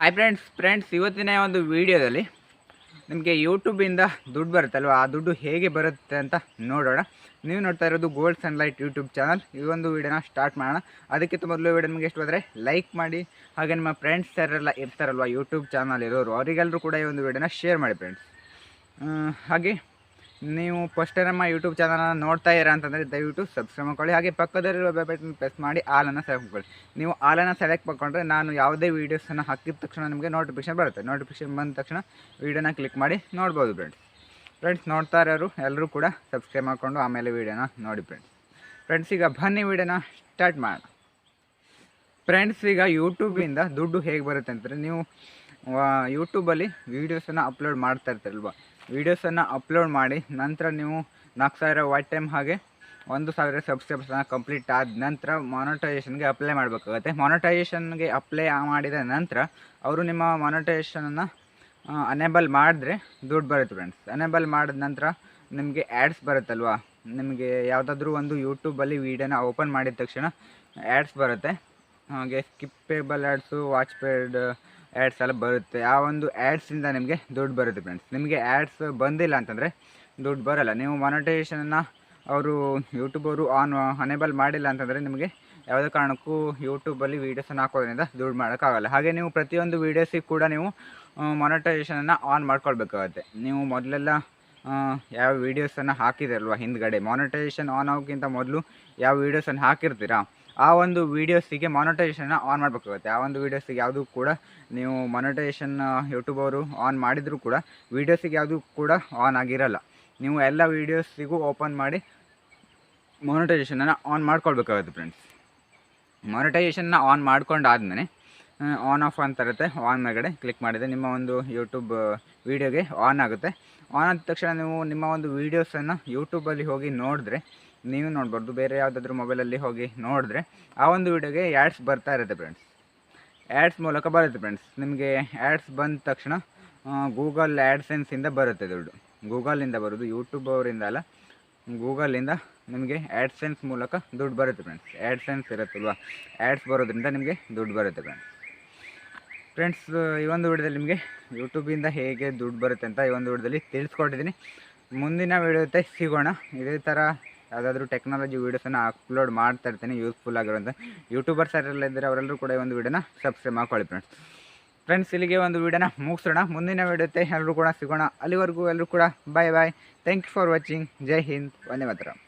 Hi friends ಇವತ್ತಿನ ಒಂದು ವಿಡಿಯೋದಲ್ಲಿ ನಿಮಗೆ ಯೂಟ್ಯೂಬಿಂದ ದುಡ್ಡು ಬರುತ್ತಲ್ವ, ಆ ದುಡ್ಡು ಹೇಗೆ ಬರುತ್ತೆ ಅಂತ ನೋಡೋಣ. ನೀವು ನೋಡ್ತಾ ಇರೋದು ಗೋಲ್ಡ್ ಸನ್ಲೈಟ್ ಯೂಟ್ಯೂಬ್ ಚಾನಲ್. ಈ ಒಂದು ವಿಡಿಯೋನ ಸ್ಟಾರ್ಟ್ ಮಾಡೋಣ. ಅದಕ್ಕಿಂತ ಮೊದಲು ವಿಡಿಯೋ ನಿಮಗೆ ಎಷ್ಟು ಹೋದರೆ ಲೈಕ್ ಮಾಡಿ, ಹಾಗೆ ನಿಮ್ಮ ಫ್ರೆಂಡ್ಸ್ ಯಾರೆಲ್ಲ ಇರ್ತಾರಲ್ವ ಯೂಟ್ಯೂಬ್ ಚಾನಲ್ ಇರೋರು, ಅವರಿಗೆಲ್ಲರೂ ಕೂಡ ಈ ಒಂದು ವಿಡಿಯೋನ ಶೇರ್ ಮಾಡಿ ಫ್ರೆಂಡ್ಸ್. ಹಾಗೆ ನೀವು ಫಸ್ಟ್ ನಮ್ಮ ಯೂಟ್ಯೂಬ್ ಚಾನಲನ್ನು ನೋಡ್ತಾ ಇರ ಅಂತಂದರೆ ದಯವಿಟ್ಟು ಸಬ್ಸ್ಕ್ರೈಬ್ ಮಾಡ್ಕೊಳ್ಳಿ. ಹಾಗೆ ಪಕ್ಕದಲ್ಲಿರುವ ಬೆಲ್ ಬಟನ್ ಪ್ರೆಸ್ ಮಾಡಿ ಆಲನ್ನು ಸೆಲೆಕ್ಟ್ ಮಾಡ್ಕೊಳ್ಳಿ. ನೀವು ಆಲನ್ನು ಸೆಲೆಕ್ಟ್ ಮಾಡ್ಕೊಂಡ್ರೆ ನಾನು ಯಾವುದೇ ವೀಡಿಯೋಸನ್ನು ಹಾಕಿದ ತಕ್ಷಣ ನಿಮಗೆ ನೋಟಿಫಿಕೇಶನ್ ಬರುತ್ತೆ. ನೋಟಿಫಿಕೇಶನ್ ಬಂದ ತಕ್ಷಣ ವೀಡಿಯೋನ ಕ್ಲಿಕ್ ಮಾಡಿ ನೋಡ್ಬೋದು ಫ್ರೆಂಡ್ಸ್ ನೋಡ್ತಾ ಇರೋರು ಎಲ್ಲರೂ ಕೂಡ ಸಬ್ಸ್ಕ್ರೈಬ್ ಮಾಡಿಕೊಂಡು ಆಮೇಲೆ ವೀಡಿಯೋನ ನೋಡಿ ಫ್ರೆಂಡ್ಸ್. ಈಗ ಬನ್ನಿ ವೀಡಿಯೋನ ಸ್ಟಾರ್ಟ್ ಮಾಡೋಣ. ಫ್ರೆಂಡ್ಸ್, ಈಗ ಯೂಟ್ಯೂಬಿಂದ ದುಡ್ಡು ಹೇಗೆ ಬರುತ್ತೆ ಅಂತಂದರೆ, ನೀವು ಯೂಟ್ಯೂಬಲ್ಲಿ ವೀಡಿಯೋಸನ್ನು ಅಪ್ಲೋಡ್ ಮಾಡ್ತಾ ಇರ್ತಾರಲ್ವ, ವೀಡಿಯೋಸನ್ನು ಅಪ್ಲೋಡ್ ಮಾಡಿ ನಂತರ ನೀವು 4000 ವಾಚ್ ಟೈಮ್ ಹಾಗೆ 1000 ಸಬ್ಸ್ಕ್ರೈಬರ್ಸ್ನ ಕಂಪ್ಲೀಟ್ ಆದ ನಂತರ ಮಾನಿಟೈಸೇಷನ್ಗೆ ಅಪ್ಲೈ ಮಾಡಬೇಕಾಗುತ್ತೆ. ಮಾನಿಟೈಸೇಷನ್ಗೆ ಅಪ್ಲೈ ಮಾಡಿದ ನಂತರ ಅವರು ನಿಮ್ಮ ಮಾನಿಟೈಸೇಷನನ್ನು ಅನೇಬಲ್ ಮಾಡಿದ್ರೆ ದುಡ್ಡು ಬರುತ್ತೆ ಫ್ರೆಂಡ್ಸ್. ಅನೇಬಲ್ ಮಾಡಿದ ನಂತರ ನಿಮಗೆ ಆ್ಯಡ್ಸ್ ಬರುತ್ತಲ್ವ, ನಿಮಗೆ ಯಾವುದಾದ್ರೂ ಒಂದು ಯೂಟ್ಯೂಬಲ್ಲಿ ವೀಡಿಯೋನ ಓಪನ್ ಮಾಡಿದ ತಕ್ಷಣ ಆ್ಯಡ್ಸ್ ಬರುತ್ತೆ. ಹಾಗೆ ಸ್ಕಿಪ್ಪೇಬಲ್ ಆ್ಯಡ್ಸು, ವಾಚ್ ಪೇಡ್ ಆ್ಯಡ್ಸ್ ಎಲ್ಲ ಬರುತ್ತೆ. ಆ ಒಂದು ಆ್ಯಡ್ಸಿಂದ ನಿಮಗೆ ದುಡ್ಡು ಬರುತ್ತೆ ಫ್ರೆಂಡ್ಸ್. ನಿಮಗೆ ಆ್ಯಡ್ಸ್ ಬಂದಿಲ್ಲ ಅಂತಂದರೆ ದುಡ್ಡು ಬರೋಲ್ಲ. ನೀವು ಮಾನಿಟೈಸೇಷನನ್ನು ಅವರು ಯೂಟ್ಯೂಬವರು ಅನೇಬಲ್ ಮಾಡಿಲ್ಲ ಅಂತಂದರೆ ನಿಮಗೆ ಯಾವುದೇ ಕಾರಣಕ್ಕೂ ಯೂಟ್ಯೂಬಲ್ಲಿ ವೀಡಿಯೋಸನ್ನು ಹಾಕೋದ್ರಿಂದ ದುಡ್ಡು ಮಾಡೋಕ್ಕಾಗಲ್ಲ. ಹಾಗೆ ನೀವು ಪ್ರತಿಯೊಂದು ವೀಡಿಯೋಸಿಗೆ ಕೂಡ ನೀವು ಮಾನಿಟೈಸೇಷನನ್ನು ಆನ್ ಮಾಡ್ಕೊಳ್ಬೇಕಾಗುತ್ತೆ. ನೀವು ಮೊದಲೆಲ್ಲ ಯಾವ ವೀಡಿಯೋಸನ್ನು ಹಾಕಿದಿರಲ್ವ ಹಿಂದ್ಗಡೆ, ಮಾನಿಟೈಸೇಷನ್ ಆನ್ ಆಗೋಕ್ಕಿಂತ ಮೊದಲು ಯಾವ ವೀಡಿಯೋಸನ್ನು ಹಾಕಿರ್ತೀರಾ ಆ ಒಂದು ವೀಡಿಯೋಸಿಗೆ ಮಾನಿಟೈಸೇಷನ್ನ ಆನ್ ಮಾಡಬೇಕಾಗುತ್ತೆ. ಆ ಒಂದು ವೀಡಿಯೋಸಿಗೆ ಯಾವುದೂ ಕೂಡ ನೀವು ಮಾನಿಟೈಸೇಷನ್ ಯೂಟ್ಯೂಬ್ ಅವರು ಆನ್ ಮಾಡಿದರೂ ಕೂಡ ವೀಡಿಯೋಸಿಗೆ ಯಾವುದೂ ಕೂಡ ಆನ್ ಆಗಿರಲ್ಲ. ನೀವು ಎಲ್ಲ ವೀಡಿಯೋಸಿಗೂ ಓಪನ್ ಮಾಡಿ ಮಾನಿಟೈಸೇಷನನ್ನು ಆನ್ ಮಾಡ್ಕೊಳ್ಬೇಕಾಗುತ್ತೆ ಫ್ರೆಂಡ್ಸ್. ಮಾನಿಟೈಸೇಷನ್ನ ಆನ್ ಮಾಡ್ಕೊಂಡಾದ್ಮೇಲೆ ಆನ್ ಆಫ್ ಅಂತ ಇರುತ್ತೆ. ಆನ್ ಮೇಲ್ಗಡೆ ಕ್ಲಿಕ್ ಮಾಡಿದರೆ ನಿಮ್ಮ ಒಂದು ಯೂಟ್ಯೂಬ್ ವೀಡಿಯೋಗೆ ಆನ್ ಆಗುತ್ತೆ. ಆನ್ ಆದ ತಕ್ಷಣ ನೀವು ನಿಮ್ಮ ಒಂದು ವೀಡಿಯೋಸನ್ನು ಯೂಟ್ಯೂಬಲ್ಲಿ ಹೋಗಿ ನೋಡಿದ್ರೆ ನೀವು ನೋಡ್ಬಾರ್ದು, ಬೇರೆ ಯಾವುದಾದ್ರೂ ಮೊಬೈಲಲ್ಲಿ ಹೋಗಿ ನೋಡಿದ್ರೆ ಆ ಒಂದು ವೀಡಿಯೋಗೆ ಆ್ಯಡ್ಸ್ ಬರ್ತಾ ಇರುತ್ತೆ ಫ್ರೆಂಡ್ಸ್. ಆ್ಯಡ್ಸ್ ಮೂಲಕ ಬರುತ್ತೆ ಫ್ರೆಂಡ್ಸ್. ನಿಮಗೆ ಆ್ಯಡ್ಸ್ ಬಂದ ತಕ್ಷಣ ಗೂಗಲ್ ಆ್ಯಡ್ಸೆನ್ಸಿಂದ ಬರುತ್ತೆ ದುಡ್ಡು. ಗೂಗಲಿಂದ ಬರೋದು, ಯೂಟ್ಯೂಬ್ ಅವರಿಂದ ಅಲ್ಲ, ಗೂಗಲಿಂದ ನಿಮಗೆ ಆ್ಯಡ್ಸೆನ್ಸ್ ಮೂಲಕ ದುಡ್ಡು ಬರುತ್ತೆ ಫ್ರೆಂಡ್ಸ್. ಆ್ಯಡ್ಸೆನ್ಸ್ ಇರುತ್ತಲ್ವ, ಆ್ಯಡ್ಸ್ ಬರೋದ್ರಿಂದ ನಿಮಗೆ ದುಡ್ಡು ಬರುತ್ತೆ ಫ್ರೆಂಡ್ಸ್. ಈ ಒಂದು ವಿಡಿಯೋದಲ್ಲಿ ನಿಮಗೆ ಯೂಟ್ಯೂಬಿಂದ ಹೇಗೆ ದುಡ್ಡು ಬರುತ್ತೆ ಅಂತ ಈ ಒಂದು ವಿಡಿಯೋದಲ್ಲಿ ತಿಳಿಸ್ಕೊಟ್ಟಿದ್ದೀನಿ. ಮುಂದಿನ ವಿಡಿಯೋ ಜೊತೆ ಸಿಗೋಣ. ಇದೇ ಥರ ಯಾವುದಾದ್ರೂ ಟೆಕ್ನಾಲಜಿ ವೀಡಿಯೋಸನ್ನು ಅಪ್ಲೋಡ್ ಮಾಡ್ತಾ ಇರ್ತೀನಿ ಯೂಸ್ಫುಲ್ ಆಗಿರೋಂಥ. ಯೂಟ್ಯೂಬರ್ಸ್ ಯಾರೆಲ್ಲ ಇದ್ದರೆ ಅವರೆಲ್ಲರೂ ಕೂಡ ಈ ಒಂದು ವಿಡಿಯೋನ ಸಬ್ಸ್ಕ್ರೈಬ್ ಮಾಡ್ಕೊಳ್ಳಿ ಫ್ರೆಂಡ್ಸ್. ಇಲ್ಲಿಗೆ ಒಂದು ವಿಡಿಯೋನ ಮುಗಿಸೋಣ. ಮುಂದಿನ ವಿಡಿಯೋ ಜೊತೆ ಎಲ್ಲರೂ ಕೂಡ ಸಿಗೋಣ. ಅಲ್ಲಿವರೆಗೂ ಎಲ್ಲರೂ ಕೂಡ bye. Thank you for watching. ಜೈ ಹಿಂದ್, ವಂದೇ ಮಾತರಂ.